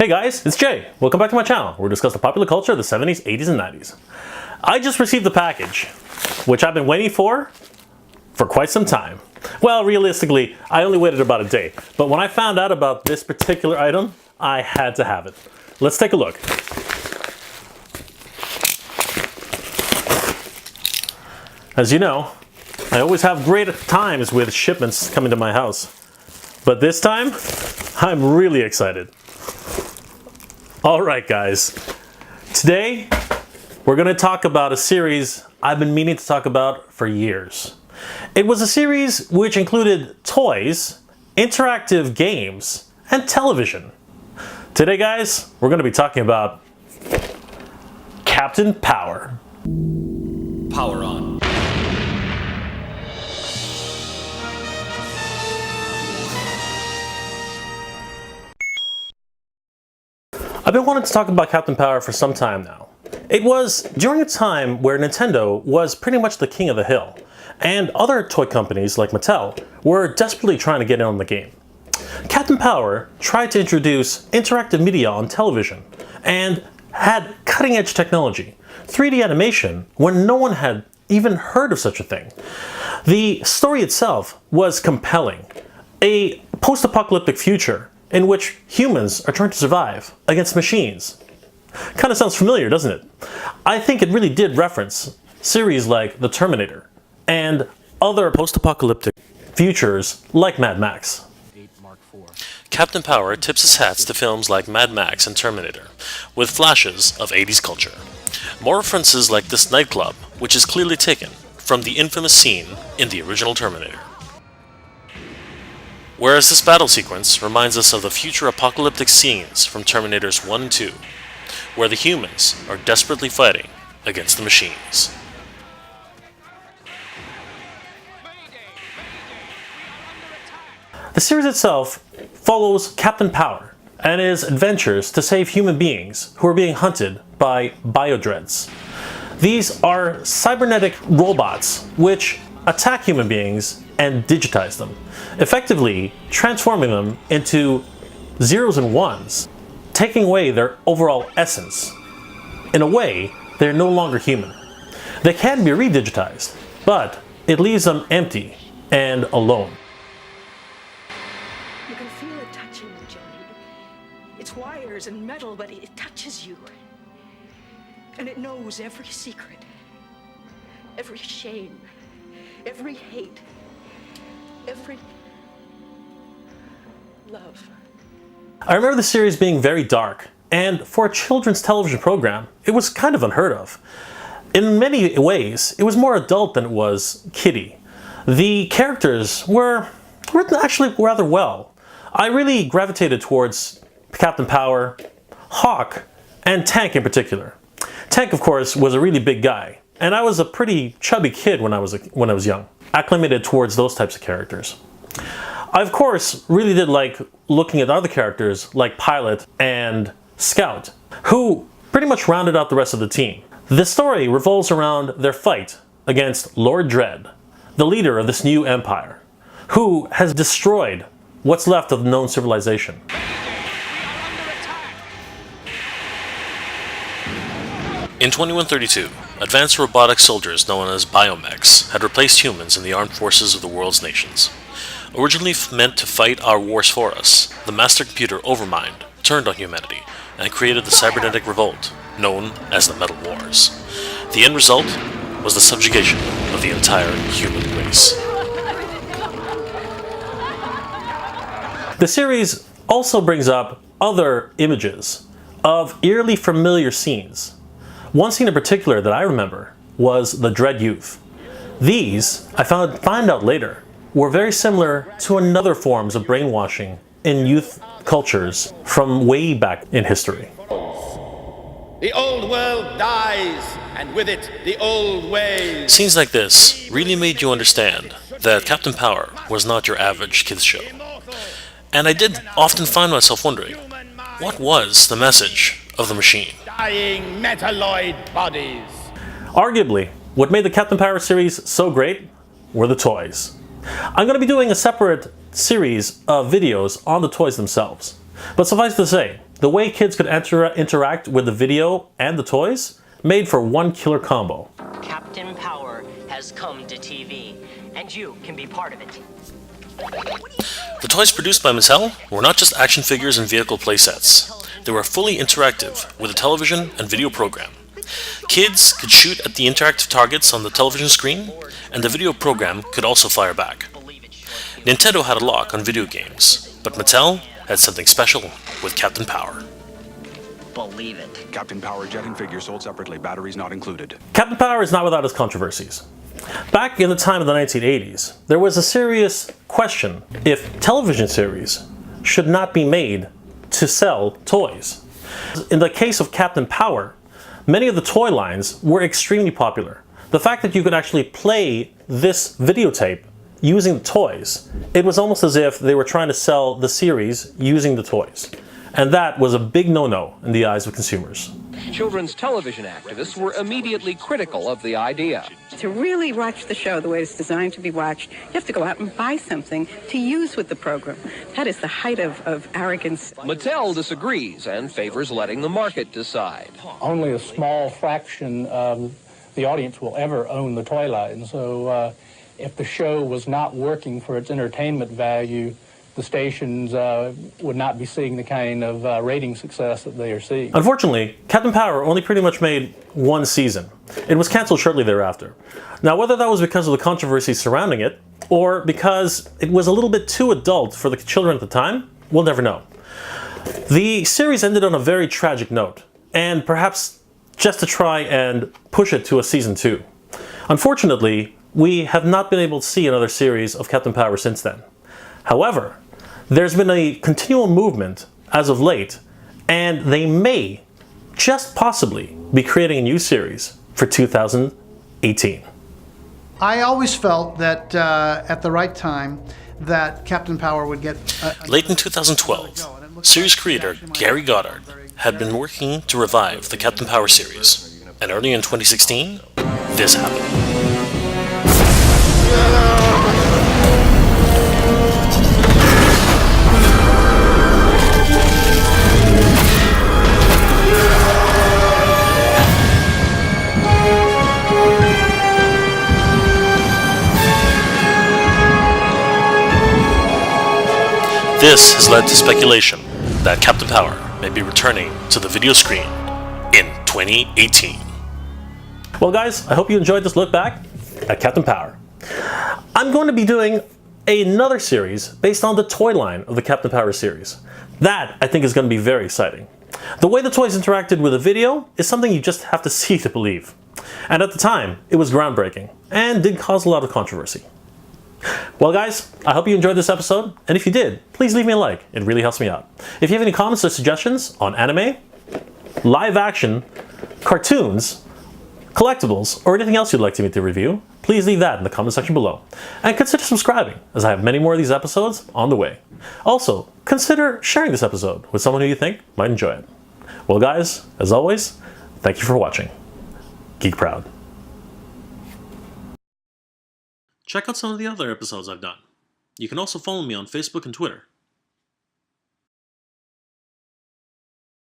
Hey guys, it's Jay. Welcome back to my channel, where we discuss the popular culture of the 70s, 80s, and 90s. I just received the package, which I've been waiting for quite some time. Well, realistically, I only waited about a day, but when I found out about this particular item, I had to have it. Let's take a look. As you know, I always have great times with shipments coming to my house, but this time, I'm really excited. Alright guys, today we're going to talk about a series I've been meaning to talk about for years. It was a series which included toys, interactive games, and television. Today guys, we're going to be talking about Captain Power. Power on. I've been wanting to talk about Captain Power for some time now. It was during a time where Nintendo was pretty much the king of the hill, and other toy companies like Mattel were desperately trying to get in on the game. Captain Power tried to introduce interactive media on television and had cutting-edge technology, 3D animation, when no one had even heard of such a thing. The story itself was compelling, a post-apocalyptic future in which humans are trying to survive against machines. Kind of sounds familiar, doesn't it? I think it really did reference series like The Terminator and other post-apocalyptic futures like Mad Max. Captain Power tips his hats to films like Mad Max and Terminator, with flashes of 80s culture. More references like this nightclub, which is clearly taken from the infamous scene in the original Terminator. Whereas this battle sequence reminds us of the future apocalyptic scenes from Terminators 1 and 2, where the humans are desperately fighting against the machines. The series itself follows Captain Power and his adventures to save human beings who are being hunted by biodreads. These are cybernetic robots which attack human beings and digitize them, effectively transforming them into zeros and ones, taking away their overall essence. In a way, they're no longer human. They can be redigitized, but it leaves them empty and alone. You can feel it touching you, Johnny. It's wires and metal, but it touches you. And it knows every secret, every shame, every hate, every love. I remember the series being very dark, and for a children's television program, it was kind of unheard of. In many ways, it was more adult than it was kiddie. The characters were written actually rather well. I really gravitated towards Captain Power, Hawk, and Tank in particular. Tank, of course, was a really big guy, and I was a pretty chubby kid when I was young, acclimated towards those types of characters. I, of course, really did like looking at other characters like Pilot and Scout, who pretty much rounded out the rest of the team. The story revolves around their fight against Lord Dredd, the leader of this new empire, who has destroyed what's left of the known civilization. In 2132, advanced robotic soldiers known as biomechs had replaced humans in the armed forces of the world's nations. Originally meant to fight our wars for us, the master computer Overmind turned on humanity and created the cybernetic revolt, known as the Metal Wars. The end result was the subjugation of the entire human race. The series also brings up other images of eerily familiar scenes. One scene in particular that I remember was the Dredd Youth. These, I find out later, were very similar to another forms of brainwashing in youth cultures from way back in history. The old world dies, and with it, the old ways. Scenes like this really made you understand that Captain Power was not your average kids show. And I did often find myself wondering, what was the message of the machine? Dying metalloid bodies. Arguably, what made the Captain Power series so great were the toys. I'm going to be doing a separate series of videos on the toys themselves. But suffice to say, the way kids could interact with the video and the toys made for one killer combo. Captain Power has come to TV, and you can be part of it. The toys produced by Mattel were not just action figures and vehicle playsets. They were fully interactive, with a television and video program. Kids could shoot at the interactive targets on the television screen, and the video program could also fire back. Nintendo had a lock on video games, but Mattel had something special with Captain Power. Believe it. Captain Power jetting figure sold separately, batteries not included. Captain Power is not without its controversies. Back in the time of the 1980s, there was a serious question if television series should not be made to sell toys. In the case of Captain Power, many of the toy lines were extremely popular. The fact that you could actually play this videotape using the toys, it was almost as if they were trying to sell the series using the toys. And that was a big no-no in the eyes of consumers. Children's television activists were immediately critical of the idea. To really watch the show the way it's designed to be watched, you have to go out and buy something to use with the program. That is the height of arrogance. Mattel disagrees and favors letting the market decide. Only a small fraction of the audience will ever own the toy line. So if the show was not working for its entertainment value, the stations would not be seeing the kind of rating success that they are seeing. Unfortunately, Captain Power only pretty much made one season. It was canceled shortly thereafter. Now, whether that was because of the controversy surrounding it, or because it was a little bit too adult for the children at the time, we'll never know. The series ended on a very tragic note, and perhaps just to try and push it to a season 2. Unfortunately, we have not been able to see another series of Captain Power since then. However, there's been a continual movement as of late, and they may, just possibly, be creating a new series for 2018. I always felt that at the right time that Captain Power would get... Late in 2012, series creator Gary Goddard had been working to revive the Captain Power series, and early in 2016, this happened. This has led to speculation that Captain Power may be returning to the video screen in 2018. Well guys, I hope you enjoyed this look back at Captain Power. I'm going to be doing another series based on the toy line of the Captain Power series. That, I think, is going to be very exciting. The way the toys interacted with the video is something you just have to see to believe. And at the time, it was groundbreaking and did cause a lot of controversy. Well guys, I hope you enjoyed this episode, and if you did, please leave me a like. It really helps me out. If you have any comments or suggestions on anime, live action, cartoons, collectibles, or anything else you'd like me to review, please leave that in the comment section below. And consider subscribing, as I have many more of these episodes on the way. Also, consider sharing this episode with someone who you think might enjoy it. Well guys, as always, thank you for watching. Geek Proud. Check out some of the other episodes I've done. You can also follow me on Facebook and Twitter.